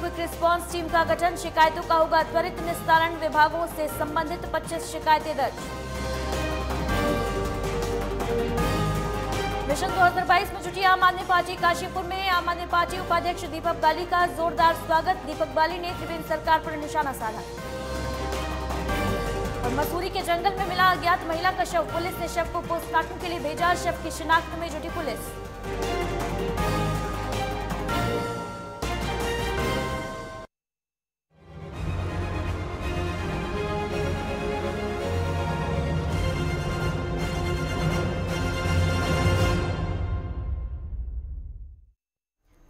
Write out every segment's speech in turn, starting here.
Quick response team का गठन, शिकायतों का होगा त्वरित निस्तारण, विभागों से संबंधित 25 शिकायतें दर्ज। मिशन 2022 में जुटी आम आदमी पार्टी, काशीपुर में आम आदमी पार्टी उपाध्यक्ष दीपक बाली का जोरदार स्वागत, दीपक बाली ने त्रिवेंद्र सरकार पर निशाना साधा। और मसूरी के जंगल में मिला अज्ञात महिला का शव, पुलिस ने शव को पोस्टमार्टम के लिए भेजा, शव की शिनाख्त में जुटी पुलिस।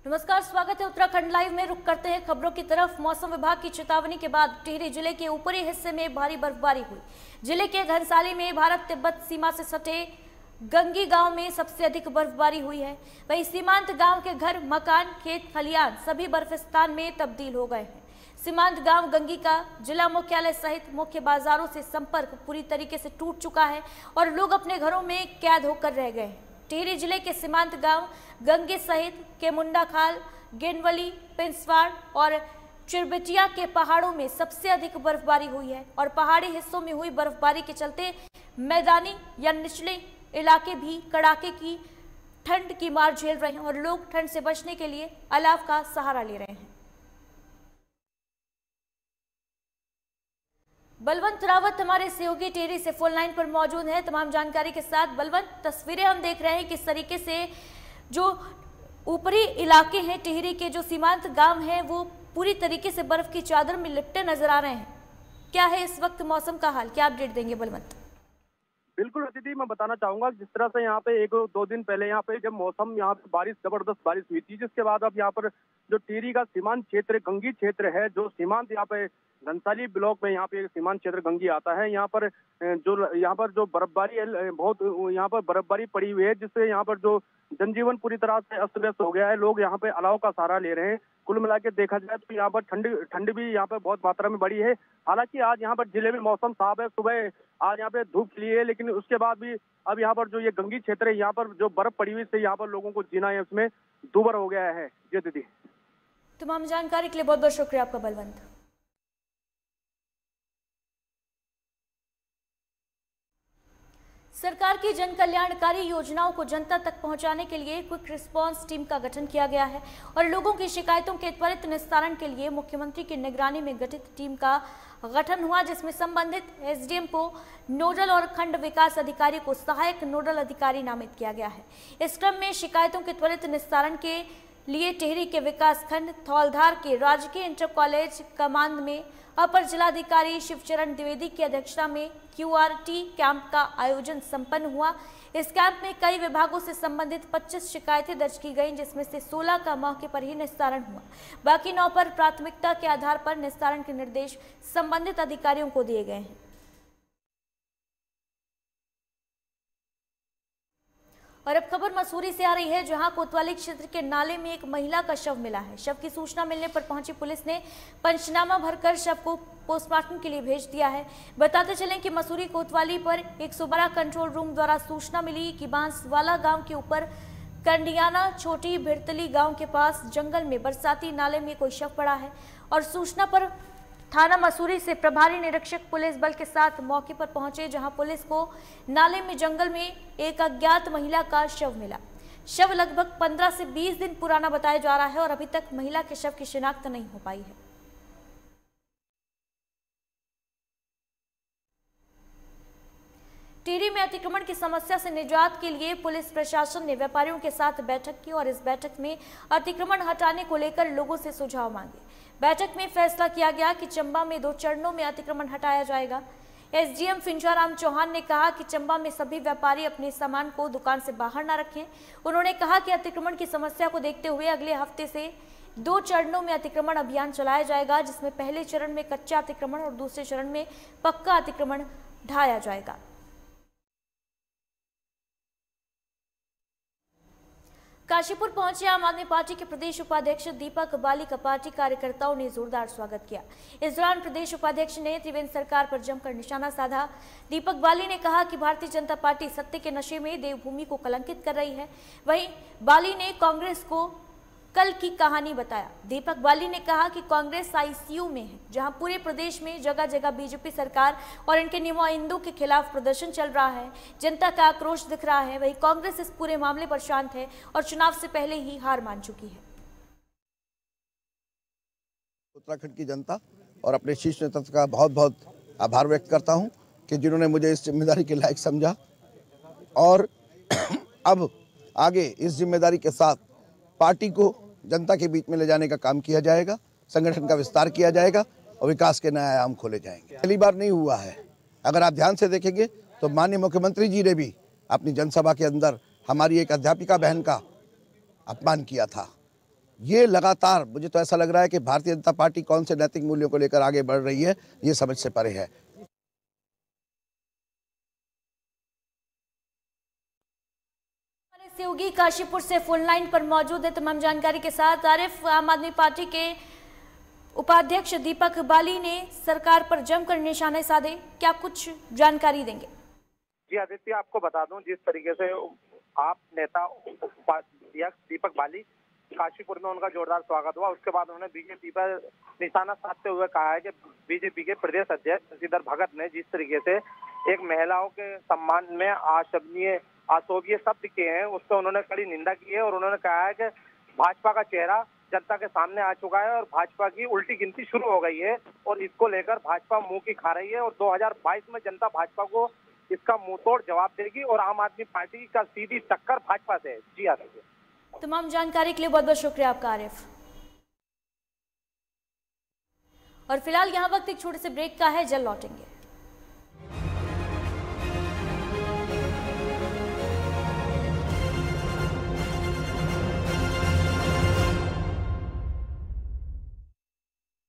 नमस्कार, स्वागत है उत्तराखंड लाइव में। रुक करते हैं खबरों की तरफ। मौसम विभाग की चेतावनी के बाद टिहरी जिले के ऊपरी हिस्से में भारी बर्फबारी हुई। जिले के घनसाली में भारत तिब्बत सीमा से सटे गंगी गांव में सबसे अधिक बर्फबारी हुई है। वहीं सीमांत गांव के घर, मकान, खेत खलियान सभी बर्फिस्तान में तब्दील हो गए हैं। सीमांत गांव गंगी का जिला मुख्यालय सहित मुख्य बाजारों से संपर्क पूरी तरीके से टूट चुका है और लोग अपने घरों में कैद होकर रह गए हैं। टिहरी जिले के सीमांत गांव गंगे सहित के मुंडा खाल, गेनवली, पिंसवाड़ और चिरबिटिया के पहाड़ों में सबसे अधिक बर्फबारी हुई है और पहाड़ी हिस्सों में हुई बर्फबारी के चलते मैदानी या निचले इलाके भी कड़ाके की ठंड की मार झेल रहे हैं और लोग ठंड से बचने के लिए अलाव का सहारा ले रहे हैं। बलवंत रावत हमारे सहयोगी टिहरी से फोन लाइन पर मौजूद है तमाम जानकारी के साथ। बलवंत, तस्वीरें हम देख रहे हैं किस तरीके से जो ऊपरी इलाके हैं टिहरी के, जो सीमांत गांव हैं, वो पूरी तरीके से बर्फ की चादर में लिपटे नजर आ रहे हैं। क्या है इस वक्त मौसम का हाल, क्या अपडेट देंगे बलवंत? बिल्कुल अतिथि, मैं बताना चाहूंगा जिस तरह से यहाँ पे 1-2 दिन पहले यहाँ पे जब मौसम यहाँ पे जबरदस्त बारिश हुई थी, जिसके बाद अब यहाँ पर जो टिहरी का सीमांत क्षेत्र गंगी क्षेत्र है, जो सीमांत यहाँ पे घनसाली ब्लॉक में यहाँ पे सीमांत क्षेत्र गंगी आता है, यहाँ पर जो बर्फबारी है, बहुत यहाँ पर बर्फबारी पड़ी हुई है, जिससे यहाँ पर जो जनजीवन पूरी तरह से अस्त व्यस्त हो गया है। लोग यहाँ पे अलाव का सहारा ले रहे हैं। कुल मिला के देखा जाए तो यहाँ पर ठंड भी यहाँ पे बहुत मात्रा में बढ़ी है। हालांकि आज यहाँ पर जिले में मौसम साफ है, सुबह आज यहाँ पे धूप खिली है, लेकिन उसके बाद भी अब यहाँ पर जो ये गंगी क्षेत्र है, यहाँ पर जो बर्फ पड़ी हुई से यहाँ पर लोगों को जीना है उसमें दूभर हो गया है। जी दीदी, तमाम जानकारी के लिए बहुत बहुत शुक्रिया आपका बलवंत। सरकार की जन कल्याणकारी योजनाओं को जनता तक पहुंचाने के लिए क्विक रिस्पांस टीम का गठन किया गया है और लोगों की शिकायतों के त्वरित निस्तारण के लिए मुख्यमंत्री की निगरानी में गठित टीम का गठन हुआ, जिसमें संबंधित एसडीएम को नोडल और खंड विकास अधिकारी को सहायक नोडल अधिकारी नामित किया गया है। इस क्रम में शिकायतों के त्वरित निस्तारण के लिए टिहरी के विकास खंड थौलधार के राजकीय इंटर कॉलेज कमांद में अपर जिलाधिकारी शिवचरण द्विवेदी की अध्यक्षता में क्यूआरटी कैंप का आयोजन संपन्न हुआ। इस कैंप में कई विभागों से संबंधित 25 शिकायतें दर्ज की गईं, जिसमें से 16 का मौके पर ही निस्तारण हुआ। बाकी 9 पर प्राथमिकता के आधार पर निस्तारण के निर्देश संबंधित अधिकारियों को दिए गए हैं। और अब खबर मसूरी से आ रही है, जहां कोतवाली क्षेत्र के नाले में एक महिला का शव मिला है। शव की सूचना मिलने पर पहुंची पुलिस ने पंचनामा भरकर शव को पोस्टमार्टम के लिए भेज दिया है। बताते चलें कि मसूरी कोतवाली पर 112 कंट्रोल रूम द्वारा सूचना मिली कि बांसवाला गांव के ऊपर कंडियाना छोटी भिड़तली गांव के पास जंगल में बरसाती नाले में कोई शव पड़ा है और सूचना पर थाना मसूरी से प्रभारी निरीक्षक पुलिस बल के साथ मौके पर पहुंचे, जहां पुलिस को नाले में जंगल में एक अज्ञात महिला का शव मिला। शव लगभग 15 से 20 दिन पुराना बताया जा रहा है और अभी तक महिला के शव की शिनाख्त नहीं हो पाई है। टिहरी में अतिक्रमण की समस्या से निजात के लिए पुलिस प्रशासन ने व्यापारियों के साथ बैठक की और इस बैठक में अतिक्रमण हटाने को लेकर लोगों से सुझाव मांगे। बैठक में फैसला किया गया कि चंबा में 2 चरणों में अतिक्रमण हटाया जाएगा। एसडीएम फिंचाराम चौहान ने कहा कि चंबा में सभी व्यापारी अपने सामान को दुकान से बाहर न रखें। उन्होंने कहा कि अतिक्रमण की समस्या को देखते हुए अगले हफ्ते से 2 चरणों में अतिक्रमण अभियान चलाया जाएगा, जिसमें पहले चरण में कच्चा अतिक्रमण और दूसरे चरण में पक्का अतिक्रमण ढाया जाएगा। काशीपुर पहुंचे आम आदमी पार्टी के प्रदेश उपाध्यक्ष दीपक बाली का पार्टी कार्यकर्ताओं ने जोरदार स्वागत किया। इस दौरान प्रदेश उपाध्यक्ष ने त्रिवेंद्र सरकार पर जमकर निशाना साधा। दीपक बाली ने कहा कि भारतीय जनता पार्टी सत्ते के नशे में देवभूमि को कलंकित कर रही है। वहीं बाली ने कांग्रेस को कल की कहानी बताया। दीपक बाली ने कहा कि कांग्रेस आईसीयू में है, जहां पूरे प्रदेश में जगह जगह बीजेपी सरकार और इनके नुमाइंदों के खिलाफ प्रदर्शन चल रहा है। जनता का आक्रोश दिख रहा है। वहीं कांग्रेस इस पूरे मामले पर शांत है और चुनाव से पहले ही हार मान चुकी है। उत्तराखंड की जनता और अपने शीर्ष नेतृत्व का बहुत बहुत आभार व्यक्त करता हूं कि जिन्होंने मुझे इस जिम्मेदारी के लायक समझा और अब आगे इस जिम्मेदारी के साथ पार्टी को जनता के बीच में ले जाने का काम किया जाएगा, संगठन का विस्तार किया जाएगा और विकास के नए आयाम खोले जाएंगे। पहली बार नहीं हुआ है। अगर आप ध्यान से देखेंगे तो माननीय मुख्यमंत्री जी ने भी अपनी जनसभा के अंदर हमारी एक अध्यापिका बहन का अपमान किया था। ये लगातार मुझे तो ऐसा लग रहा है कि भारतीय जनता पार्टी कौन से नैतिक मूल्यों को लेकर आगे बढ़ रही है, ये समझ से परे है। सहयोगी काशीपुर से फोन लाइन पर मौजूद है तमाम जानकारी के साथ। आरिफ, आम आदमी पार्टी के उपाध्यक्ष दीपक बाली ने सरकार पर जमकर निशाने साधे, क्या कुछ जानकारी देंगे? जी आदित्य, आपको बता दूं जिस तरीके से आप नेता उपाध्यक्ष दीपक बाली काशीपुर में उनका जोरदार स्वागत हुआ, उसके बाद उन्होंने बीजेपी पर निशाना साधते हुए कहा है कि बीजेपी के प्रदेश अध्यक्ष शशिधर भगत ने जिस तरीके से एक महिलाओं के सम्मान में अशोभनीय शब्द किए हैं, उससे उन्होंने कड़ी निंदा की है और उन्होंने कहा है कि भाजपा का चेहरा जनता के सामने आ चुका है और भाजपा की उल्टी गिनती शुरू हो गई है और इसको लेकर भाजपा मुंह की खा रही है और 2022 में जनता भाजपा को इसका मुंहतोड़ जवाब देगी और आम आदमी पार्टी का सीधी टक्कर भाजपा से है। जी आदित्य, तमाम जानकारी के लिए बहुत बहुत शुक्रिया आपका आरिफ। और फिलहाल यहाँ वक्त एक छोटे से ब्रेक का है, जल्द लौटेंगे।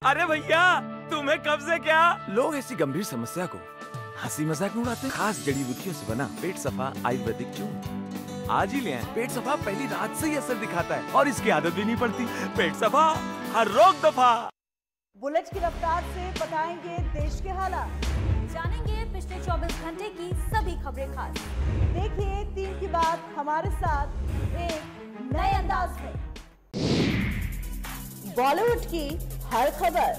अरे भैया, तुम्हें कब से क्या? लोग ऐसी गंभीर समस्या को हंसी मजाक में उड़ाते। खास जड़ी बूटियों से बना पेट सफा आयुर्वेदिक चूर्ण आज ही ले आए। पेट सफा पहली रात से ही असर दिखाता है और इसकी आदत भी नहीं पड़ती। पेट सफा, हर रोग दफा। बुलेट की रफ्तार से बताएंगे देश के हालात, जानेंगे पिछले 24 घंटे की सभी खबरें खास। देखिए 3 की बात हमारे साथ एक नए अंदाज में। बॉलीवुड की हर खबर,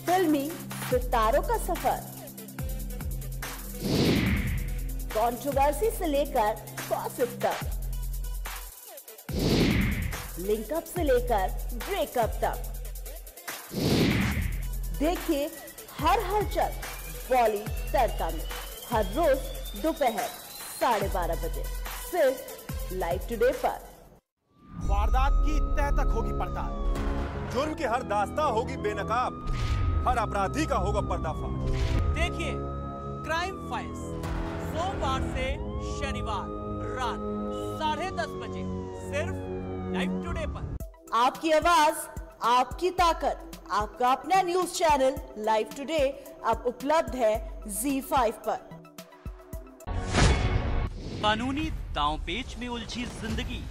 फिल्मी सितारों का सफर, कंट्रोवर्सी से लेकर गॉसिप तक, लिंकअप से लेकर ब्रेकअप तक। देखिए हर हलचल बॉली तड़का में हर रोज दोपहर 12:30 बजे सिर्फ लाइव टुडे पर। वारदात की तह तक होगी पड़ताल, जुर्म की हर दास्तां होगी बेनकाब, हर अपराधी का होगा पर्दाफाश। देखिए क्राइम फाइल्स सोमवार से शनिवार रात 10:30 बजे सिर्फ लाइव टुडे पर। आपकी आवाज, आपकी ताकत, आपका अपना न्यूज चैनल लाइव टुडे अब उपलब्ध है ZEE5 पर। कानूनी दांवपेच में उलझी जिंदगी,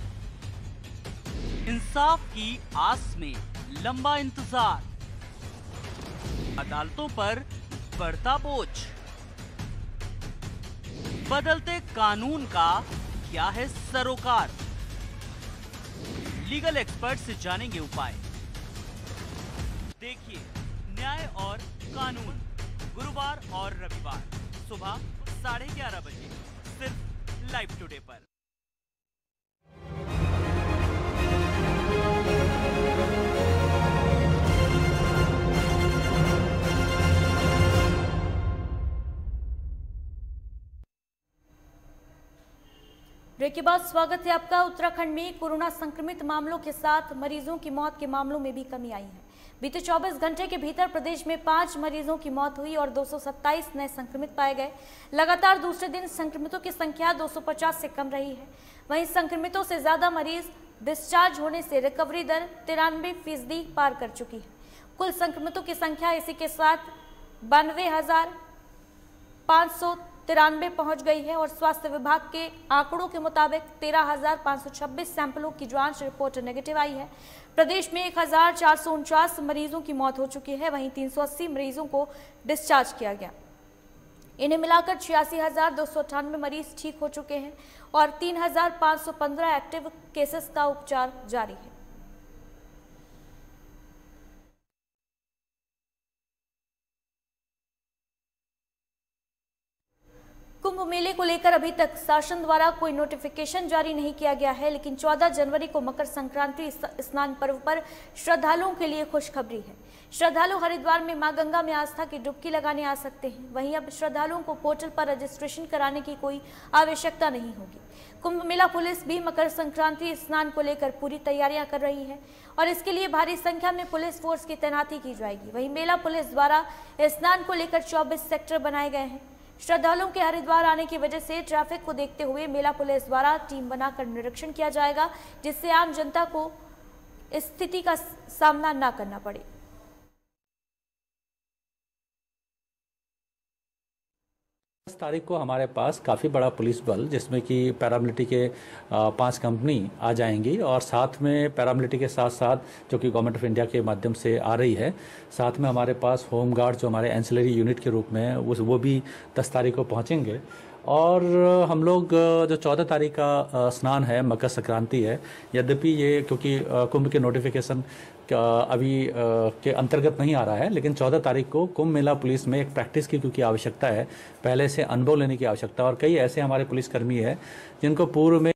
इंसाफ की आस में लंबा इंतजार, अदालतों पर बढ़ता बोझ, बदलते कानून का क्या है सरोकार। लीगल एक्सपर्ट से जानेंगे उपाय। देखिए न्याय और कानून गुरुवार और रविवार सुबह 11:30 बजे सिर्फ लाइव टुडे पर। ब्रेक के बाद स्वागत है आपका। उत्तराखंड में कोरोना संक्रमित मामलों के साथ मरीजों की मौत के मामलों में भी कमी आई है। बीते 24 घंटे के भीतर प्रदेश में 5 मरीजों की मौत हुई और 227 नए संक्रमित पाए गए। लगातार दूसरे दिन संक्रमितों की संख्या 250 से कम रही है। वहीं संक्रमितों से ज्यादा मरीज डिस्चार्ज होने से रिकवरी दर 93% पार कर चुकी है। कुल संक्रमितों की संख्या इसी के साथ 92,593 पहुंच गई है और स्वास्थ्य विभाग के आंकड़ों के मुताबिक 13,526 सैंपलों की जांच रिपोर्ट नेगेटिव आई है। प्रदेश में 1,449 मरीजों की मौत हो चुकी है, वहीं 380 मरीजों को डिस्चार्ज किया गया। इन्हें मिलाकर 86,298 मरीज ठीक हो चुके हैं और 3,515 एक्टिव केसेस का उपचार जारी है। कुंभ मेले को लेकर अभी तक शासन द्वारा कोई नोटिफिकेशन जारी नहीं किया गया है, लेकिन 14 जनवरी को मकर संक्रांति स्नान पर्व पर श्रद्धालुओं के लिए खुशखबरी है। श्रद्धालु हरिद्वार में मां गंगा में आस्था की डुबकी लगाने आ सकते हैं। वहीं अब श्रद्धालुओं को पोर्टल पर रजिस्ट्रेशन कराने की कोई आवश्यकता नहीं होगी। कुंभ मेला पुलिस भी मकर संक्रांति स्नान को लेकर पूरी तैयारियां कर रही है और इसके लिए भारी संख्या में पुलिस फोर्स की तैनाती की जाएगी। वहीं मेला पुलिस द्वारा स्नान को लेकर 24 सेक्टर बनाए गए हैं। श्रद्धालुओं के हरिद्वार आने की वजह से ट्रैफिक को देखते हुए मेला पुलिस द्वारा टीम बनाकर निरीक्षण किया जाएगा, जिससे आम जनता को इस स्थिति का सामना न करना पड़े। 10 तारीख को हमारे पास काफ़ी बड़ा पुलिस बल जिसमें कि पैरामिलिट्री के 5 कंपनी आ जाएंगी और साथ में पैरामिलिट्री के साथ साथ जो कि गवर्नमेंट ऑफ इंडिया के माध्यम से आ रही है, साथ में हमारे पास होम गार्ड जो हमारे एंसिलरी यूनिट के रूप में है वो भी 10 तारीख को पहुंचेंगे। और हम लोग जो 14 तारीख का स्नान है, मकर संक्रांति है, यद्यपि ये क्योंकि कुंभ के नोटिफिकेशन अभी के अंतर्गत नहीं आ रहा है, लेकिन 14 तारीख को कुंभ मेला पुलिस में एक प्रैक्टिस की क्योंकि आवश्यकता है, पहले से अनुभव लेने की आवश्यकता है और कई ऐसे हमारे पुलिसकर्मी है जिनको पूर्व में।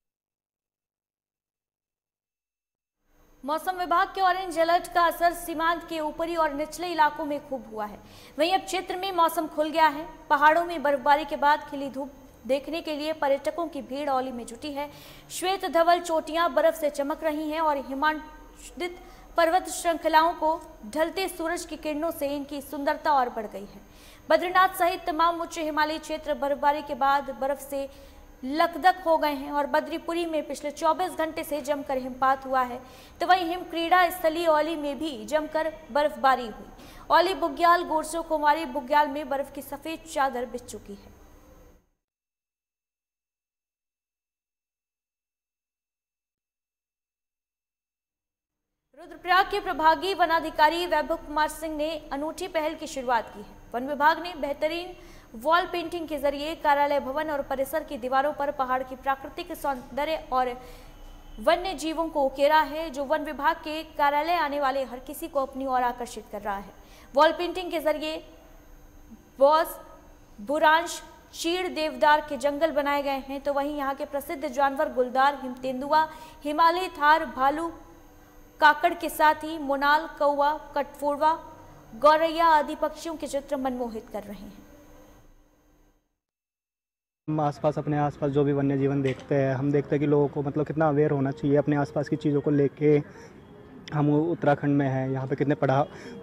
मौसम विभाग के ऑरेंज अलर्ट का असर सीमांत के ऊपरी और निचले इलाकों में खूब हुआ है। वहीं अब क्षेत्र में मौसम खुल गया है। पहाड़ों में बर्फबारी के बाद खिली धूप देखने के लिए पर्यटकों की भीड़ औली में जुटी है। श्वेत धवल चोटियां बर्फ से चमक रही हैं और हिमाच्छादित पर्वत श्रृंखलाओं को ढलते सूरज की किरणों से इनकी सुंदरता और बढ़ गई है। बद्रीनाथ सहित तमाम उच्च हिमालयी क्षेत्र बर्फबारी के बाद बर्फ से लकदक हो गए हैं और बद्रीपुरी में पिछले 24 घंटे से जमकर हिमपात हुआ है। तो वहीं हिम क्रीड़ा स्थली औली में भी जमकर बर्फबारी हुई। औली बुग्याल गोरसो कुमारी बुग्याल में बर्फ की सफेद चादर बिछ चुकी है। रुद्रप्रयाग के प्रभागी वनाधिकारी वैभव कुमार सिंह ने अनूठी पहल की शुरुआत की है। वन विभाग ने बेहतरीन वॉल पेंटिंग के जरिए कार्यालय भवन और परिसर की दीवारों पर पहाड़ की प्राकृतिक सौंदर्य और वन्य जीवों को उकेरा है, जो वन विभाग के कार्यालय आने वाले हर किसी को अपनी ओर आकर्षित कर रहा है। वॉल पेंटिंग के जरिए बॉस, बुरांश, चीड़, देवदार के जंगल बनाए गए हैं। तो वहीं यहाँ के प्रसिद्ध जानवर गुलदार, हिमतेंदुआ, हिमालय थार, भालू, काकड़ के साथ ही मोनाल, कौवा, कटफोड़वा, गौरैया आदि पक्षियों के चित्र मनमोहित कर रहे हैं। हम आसपास अपने आसपास जो भी वन्य जीवन देखते हैं, हम देखते हैं कि लोगों को मतलब कितना अवेयर होना चाहिए अपने आसपास की चीज़ों को लेके। हम उत्तराखंड में हैं, यहाँ पे कितने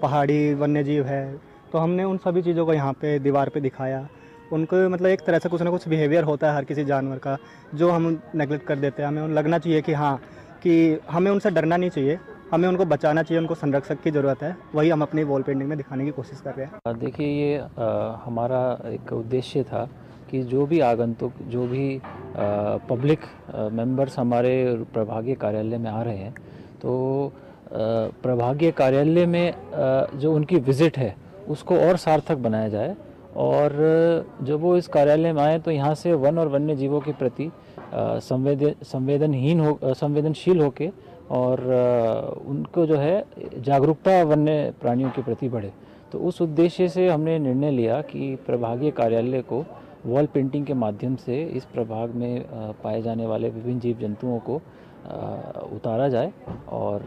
पहाड़ी वन्य जीव है, तो हमने उन सभी चीज़ों को यहाँ पे दीवार पे दिखाया। उनको मतलब एक तरह से कुछ ना कुछ बिहेवियर होता है हर किसी जानवर का, जो हम नेगलेक्ट कर देते हैं। हमें लगना चाहिए कि हाँ, कि हमें उनसे डरना नहीं चाहिए, हमें उनको बचाना चाहिए, उनको संरक्षक की ज़रूरत है। वही हम अपनी वॉल पेंटिंग में दिखाने की कोशिश कर रहे हैं। देखिए, ये हमारा एक उद्देश्य था कि जो भी आगंतुक, जो भी पब्लिक मेंबर्स हमारे प्रभागीय कार्यालय में आ रहे हैं, तो प्रभागीय कार्यालय में जो उनकी विज़िट है उसको और सार्थक बनाया जाए और जब वो इस कार्यालय में आए तो यहाँ से वन और वन्य जीवों के प्रति संवेदनशील होके और उनको जो है जागरूकता वन्य प्राणियों के प्रति बढ़े। तो उस उद्देश्य से हमने निर्णय लिया कि प्रभागीय कार्यालय को वॉल पेंटिंग के माध्यम से इस प्रभाग में पाए जाने वाले विभिन्न जीव जंतुओं को उतारा जाए और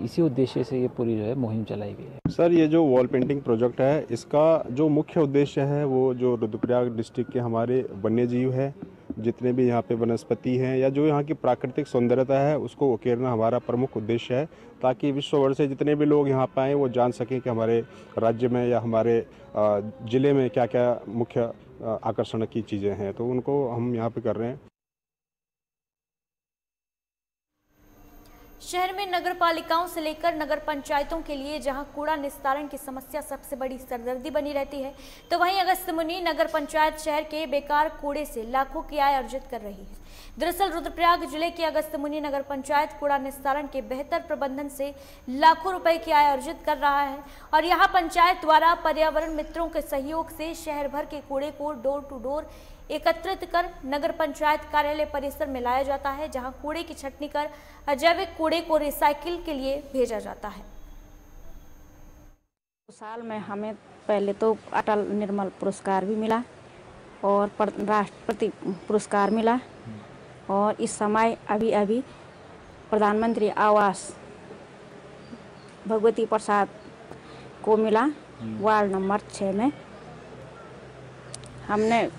इसी उद्देश्य से ये पूरी जो है मुहिम चलाई गई है। सर, ये जो वॉल पेंटिंग प्रोजेक्ट है, इसका जो मुख्य उद्देश्य है वो जो रुद्रप्रयाग डिस्ट्रिक्ट के हमारे वन्य जीव है, जितने भी यहाँ पे वनस्पति हैं या जो यहाँ की प्राकृतिक सौंदर्यता है, उसको उकेरना हमारा प्रमुख उद्देश्य है, ताकि विश्व भर से जितने भी लोग यहाँ पे आएँ वो जान सकें कि हमारे राज्य में या हमारे ज़िले में क्या क्या मुख्य आकर्षण की चीज़ें हैं, तो उनको हम यहाँ पे कर रहे हैं। शहर में नगर पालिकाओं से लेकर नगर पंचायतों के लिए जहां कूड़ा निस्तारण की समस्या सबसे बड़ी सरदर्दी बनी रहती है, तो वहीं अगस्त्यमुनि नगर पंचायत शहर के बेकार कूड़े से लाखों की आय अर्जित कर रही है। दरअसल रुद्रप्रयाग जिले के अगस्त्यमुनि नगर पंचायत कूड़ा निस्तारण के बेहतर प्रबंधन से लाखों रुपए की आय अर्जित कर रहा है और यहां पंचायत द्वारा पर्यावरण मित्रों के सहयोग से शहर भर के कूड़े को डोर टू डोर एकत्रित कर नगर पंचायत कार्यालय परिसर में लाया जाता है, जहां कूड़े की छंटनी कर अजैविक कूड़े को रिसाइकिल के लिए भेजा जाता है। साल में हमें पहले तो अटल निर्मल पुरस्कार भी मिला और राष्ट्रपति पुरस्कार मिला और इस समय अभी प्रधानमंत्री आवास भगवती प्रसाद को मिला। वार्ड नंबर 6 में हमने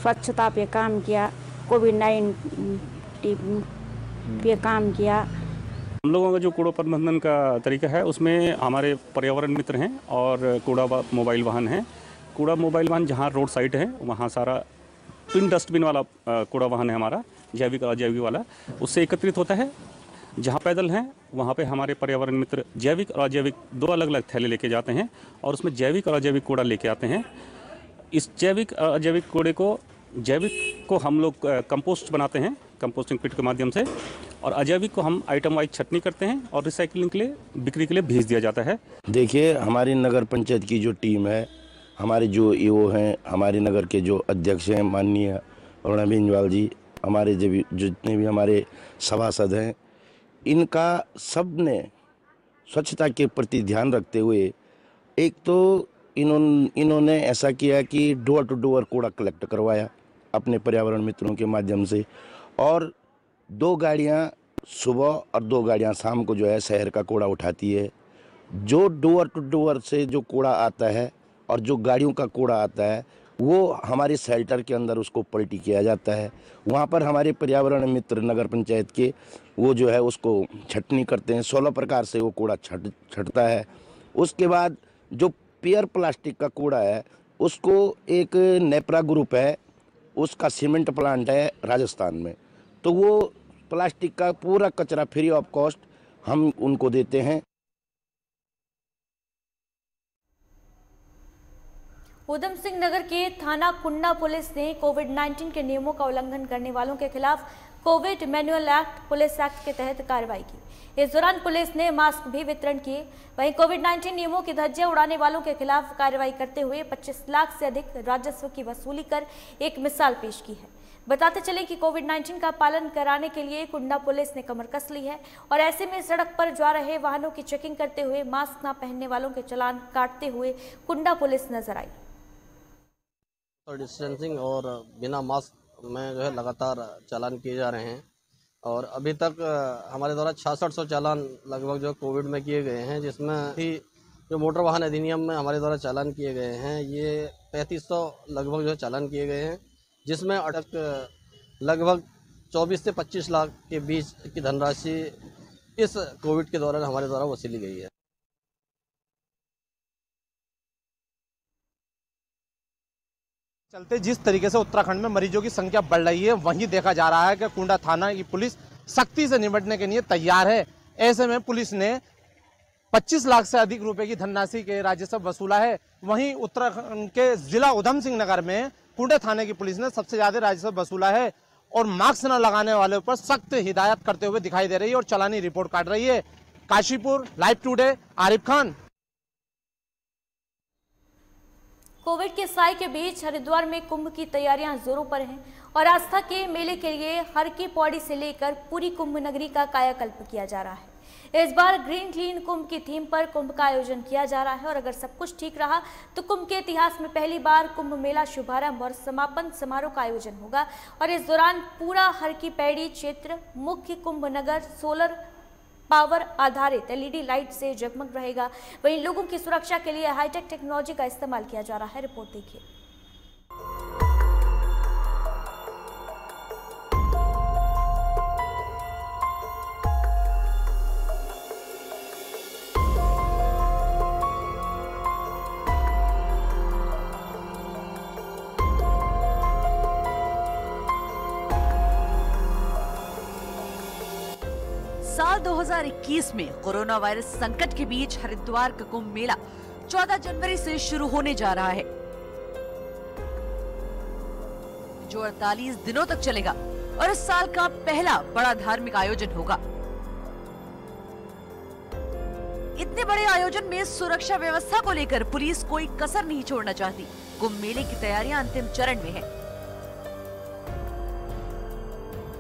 स्वच्छता पे काम किया, कोविड-19 पे काम किया। हम लोगों का जो कूड़ा प्रबंधन का तरीका है उसमें हमारे पर्यावरण मित्र हैं और कूड़ा मोबाइल वाहन हैं। कूड़ा मोबाइल वाहन जहाँ रोड साइड है वहाँ सारा पिन डस्टबिन वाला कूड़ा वाहन है हमारा, जैविक और अजैविक वाला, उससे एकत्रित होता है। जहाँ पैदल हैं वहाँ पे हमारे पर्यावरण मित्र जैविक और अजैविक 2 अलग अलग थैले लेके जाते हैं और उसमें जैविक और अजैविक कूड़ा लेके आते हैं। इस जैविक और अजैविक कूड़े को जैविक को हम लोग कंपोस्ट बनाते हैं कंपोस्टिंग पिट के माध्यम से और अजैविक को हम आइटम वाइज छटनी करते हैं और रिसाइकलिंग के लिए बिक्री के लिए भेज दिया जाता है। देखिए, हमारी नगर पंचायत की जो टीम है, हमारे जो ईओ हैं, हमारे नगर के जो अध्यक्ष हैं माननीय अरुणा बेंजवाल जी, हमारे जितने भी हमारे सभासद हैं, इनका सब ने स्वच्छता के प्रति ध्यान रखते हुए एक तो इन्होंने ऐसा किया कि डोर टू डोर कूड़ा कलेक्ट करवाया अपने पर्यावरण मित्रों के माध्यम से और 2 गाड़ियां सुबह और 2 गाड़ियां शाम को जो है शहर का कूड़ा उठाती है। जो डोर टू डोर से जो कूड़ा आता है और जो गाड़ियों का कूड़ा आता है वो हमारे शेल्टर के अंदर उसको पलटी किया जाता है। वहाँ पर हमारे पर्यावरण मित्र नगर पंचायत के वो जो है उसको छटनी करते हैं, 16 प्रकार से वो कूड़ा छटता है। उसके बाद जो पेयर प्लास्टिक का कूड़ा है उसको एक नेप्रा ग्रुप है, उसका सीमेंट प्लांट है राजस्थान में, तो वो प्लास्टिक का पूरा कचरा फ्री ऑफ कॉस्ट हम उनको देते हैं। उधम सिंह नगर के थाना कुंडा पुलिस ने कोविड-19 के नियमों का उल्लंघन करने वालों के खिलाफ Covid manual act police act के तहत कार्रवाई की। इस दौरान पुलिस ने मास्क भी वितरण किए। वहीं कोविड-19 नियमों की धज्जियां उड़ाने वालों के खिलाफ कार्रवाई करते हुए 25 लाख से अधिक राजस्व की वसूली कर एक मिसाल पेश की है। बताते चले कि कोविड-19 का पालन कराने के लिए कुंडा पुलिस ने कमर कस ली है और ऐसे में सड़क पर जा रहे वाहनों की चेकिंग करते हुए मास्क न पहनने वालों के चालान काटते हुए कुंडा पुलिस नजर आई। डिस्टेंसिंग और बिना मास्क में जो है लगातार चालान किए जा रहे हैं और अभी तक हमारे द्वारा 6600 चालान लगभग जो कोविड में किए गए हैं, जिसमें ही जो मोटर वाहन अधिनियम में हमारे द्वारा चालान किए गए हैं ये 3500 लगभग जो चालान किए गए हैं, जिसमें अटक लगभग 24 से 25 लाख के बीच की धनराशि इस कोविड के दौरान हमारे द्वारा वसूली गई है। चलते जिस तरीके से उत्तराखंड में मरीजों की संख्या बढ़ रही है, वहीं देखा जा रहा है कि कुंडा थाना की पुलिस सख्ती से निपटने के लिए तैयार है। ऐसे में पुलिस ने 25 लाख से अधिक रुपए की धनराशि के राजस्व वसूला है। वहीं उत्तराखंड के जिला उधम सिंह नगर में कुंडा थाने की पुलिस ने सबसे ज्यादा राजस्व वसूला है और मास्क न लगाने वाले पर सख्त हिदायत करते हुए दिखाई दे रही है और चालानी रिपोर्ट काट रही है। Kashipur, live today, Arif Khan. Covid के साए के बीच हरिद्वार में कुंभ की तैयारियां जोरों पर हैं और आस्था के मेले के लिए हर की पौड़ी से लेकर पूरी कुंभ नगरी का कायाकल्प किया जा रहा है। इस बार ग्रीन क्लीन कुंभ की थीम पर कुंभ का आयोजन किया जा रहा है और अगर सब कुछ ठीक रहा तो कुंभ के इतिहास में पहली बार कुंभ मेला शुभारंभ और समापन समारोह का आयोजन होगा और इस दौरान पूरा हर की पैड़ी क्षेत्र मुख्य कुंभ नगर सोलर पावर आधारित एलईडी लाइट से जगमग रहेगा। वहीं लोगों की सुरक्षा के लिए हाईटेक टेक्नोलॉजी का इस्तेमाल किया जा रहा है। रिपोर्ट देखिए। साल 2021 में कोरोना वायरस संकट के बीच हरिद्वार का कुंभ मेला 14 जनवरी से शुरू होने जा रहा है, जो 48 दिनों तक चलेगा और इस साल का पहला बड़ा धार्मिक आयोजन होगा। इतने बड़े आयोजन में सुरक्षा व्यवस्था को लेकर पुलिस कोई कसर नहीं छोड़ना चाहती। कुंभ मेले की तैयारियां अंतिम चरण में है,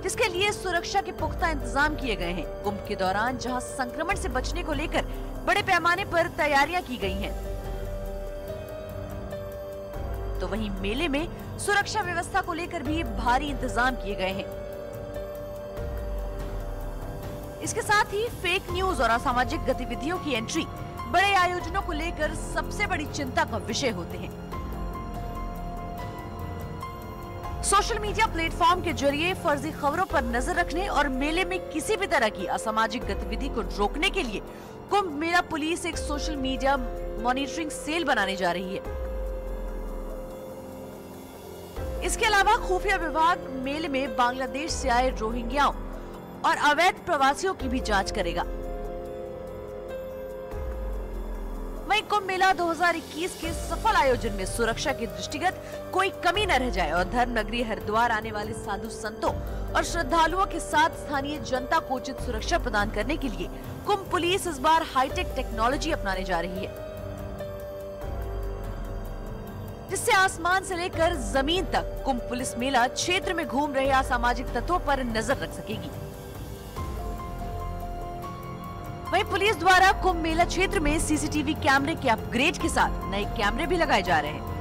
जिसके लिए सुरक्षा के पुख्ता इंतजाम किए गए हैं। कुंभ के दौरान जहां संक्रमण से बचने को लेकर बड़े पैमाने पर तैयारियां की गई हैं, तो वहीं मेले में सुरक्षा व्यवस्था को लेकर भी भारी इंतजाम किए गए हैं। इसके साथ ही फेक न्यूज और असामाजिक गतिविधियों की एंट्री बड़े आयोजनों को लेकर सबसे बड़ी चिंता का विषय होते हैं। सोशल मीडिया प्लेटफॉर्म के जरिए फर्जी खबरों पर नजर रखने और मेले में किसी भी तरह की असामाजिक गतिविधि को रोकने के लिए कुंभ मेला पुलिस एक सोशल मीडिया मॉनिटरिंग सेल बनाने जा रही है। इसके अलावा खुफिया विभाग मेले में बांग्लादेश से आए रोहिंग्याओं और अवैध प्रवासियों की भी जांच करेगा। वहीं कुंभ मेला 2021 के सफल आयोजन में सुरक्षा के दृष्टिगत कोई कमी न रह जाए और धर्म नगरी हरिद्वार आने वाले साधु संतों और श्रद्धालुओं के साथ स्थानीय जनता को उचित सुरक्षा प्रदान करने के लिए कुंभ पुलिस इस बार हाईटेक टेक्नोलॉजी अपनाने जा रही है, जिससे आसमान से लेकर जमीन तक कुंभ पुलिस मेला क्षेत्र में घूम रहे असामाजिक तत्वों पर नजर रख सकेगी। वहीं पुलिस द्वारा कुंभ मेला क्षेत्र में सीसीटीवी कैमरे के अपग्रेड के साथ नए कैमरे भी लगाए जा रहे हैं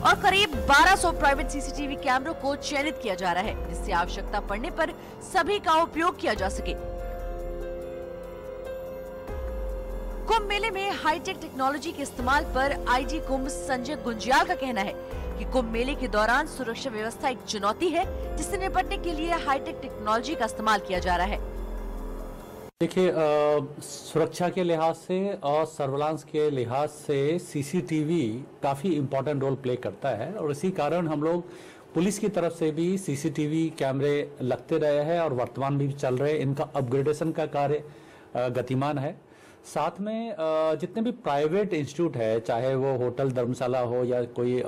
और करीब 1200 प्राइवेट सीसीटीवी कैमरों को चयनित किया जा रहा है, जिससे आवश्यकता पड़ने पर सभी का उपयोग किया जा सके। कुंभ मेले में हाईटेक टेक्नोलॉजी के इस्तेमाल पर आईजी कुंभ संजय गुंजियाल का कहना है कि कुंभ मेले के दौरान सुरक्षा व्यवस्था एक चुनौती है, जिससे निपटने के लिए हाईटेक टेक्नोलॉजी का इस्तेमाल किया जा रहा है। देखिए, सुरक्षा के लिहाज से और सर्विलांस के लिहाज से सीसीटीवी काफ़ी इम्पोर्टेंट रोल प्ले करता है और इसी कारण हम लोग पुलिस की तरफ से भी सीसीटीवी कैमरे लगते रहे हैं और वर्तमान में भी चल रहे हैं। इनका अपग्रेडेशन का कार्य गतिमान है। साथ में जितने भी प्राइवेट इंस्टीट्यूट है, चाहे वो होटल धर्मशाला हो या कोई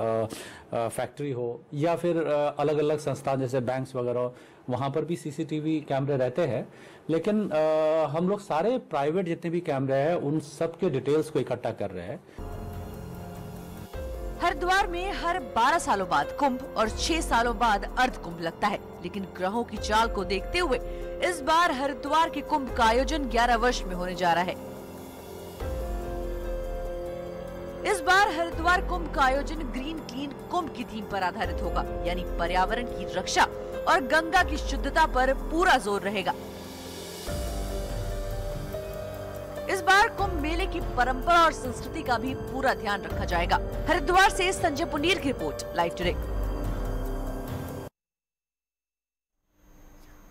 फैक्ट्री हो या फिर अलग अलग संस्थान जैसे बैंक्स वगैरह, वहाँ पर भी सीसीटीवी कैमरे रहते हैं। लेकिन हम लोग सारे प्राइवेट जितने भी कैमरे हैं उन सब के डिटेल्स को इकट्ठा कर रहे हैं। हरिद्वार में हर 12 सालों बाद कुंभ और 6 सालों बाद अर्ध कुंभ लगता है, लेकिन ग्रहों की चाल को देखते हुए इस बार हरिद्वार के कुंभ का आयोजन 11 वर्ष में होने जा रहा है। इस बार हरिद्वार कुंभ का आयोजन ग्रीन क्लीन कुंभ की थीम पर आधारित होगा, यानी पर्यावरण की रक्षा और गंगा की शुद्धता पर पूरा जोर रहेगा। इस बार कुंभ मेले की परंपरा और संस्कृति का भी पूरा ध्यान रखा जाएगा। हरिद्वार से संजय पुनीर की रिपोर्ट, लाइव टुडे।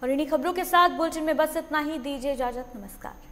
और इन्हीं खबरों के साथ बुलेटिन में बस इतना ही। दीजिए इजाजत, नमस्कार।